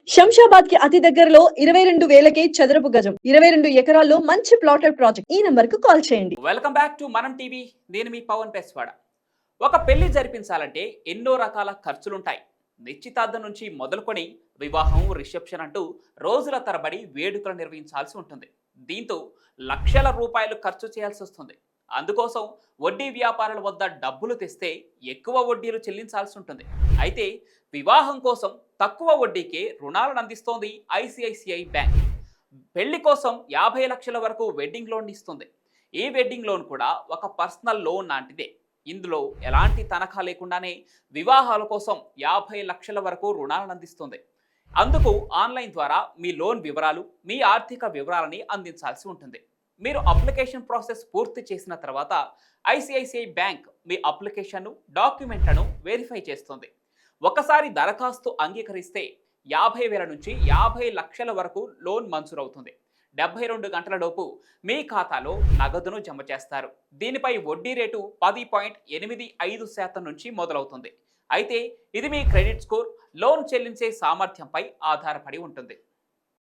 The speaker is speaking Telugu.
శంషాబాద్ కి అతి దగ్గరలో 22,000కే చదరపు గజం 22 ఎకరాల్లో మంచి ప్లాటెడ్ ప్రాజెక్ట్. ఈ నంబర్ కు కాల్ చేయండి. వెల్కమ్ బ్యాక్ టు మనం టీవీ. నేను మీ పవన్ పెస్వాడ. ఒక పెళ్లి జరిపించాలంటే ఎన్నో రకాల ఖర్చులుంటాయి. నిశ్చితార్థం నుంచి మొదలుకొని వివాహం, రిసెప్షన్ అంటూ రోజుల తరబడి వేడుకలు నిర్వహించాల్సి ఉంటుంది. దీంతో లక్షల రూపాయలు ఖర్చు చేయాల్సి వస్తుంది. అందుకోసం వడ్డీ వ్యాపారుల వద్ద డబ్బులు తెస్తే ఎక్కువ వడ్డీలు చెల్లించాల్సి ఉంటుంది. అయితే వివాహం కోసం తక్కువ వడ్డీకే రుణాలను అందిస్తోంది ఐసిఐసిఐ బ్యాంక్. పెళ్లి కోసం 50 లక్షల వరకు వెడ్డింగ్ లోన్ ఇస్తుంది. ఈ వెడ్డింగ్ లోన్ కూడా ఒక పర్సనల్ లోన్ లాంటిదే. ఇందులో ఎలాంటి తనఖా లేకుండానే వివాహాల కోసం 50 లక్షల వరకు రుణాలను అందిస్తుంది. అందుకు ఆన్లైన్ ద్వారా మీ లోన్ వివరాలు, మీ ఆర్థిక వివరాలని అందించాల్సి ఉంటుంది. మీరు అప్లికేషన్ ప్రాసెస్ పూర్తి చేసిన తర్వాత ఐసిఐసిఐ బ్యాంక్ మీ అప్లికేషన్ను, డాక్యుమెంట్లను వెరిఫై చేస్తుంది. ఒకసారి దరఖాస్తు అంగీకరిస్తే 50,000 నుంచి 50 లక్షల వరకు లోన్ మంజూరవుతుంది. 72 గంటలలోపు మీ ఖాతాలో నగదును జమ చేస్తారు. దీనిపై వడ్డీ రేటు 10.85% నుంచి మొదలవుతుంది. అయితే ఇది మీ క్రెడిట్ స్కోర్, లోన్ చెల్లించే సామర్థ్యంపై ఆధారపడి ఉంటుంది.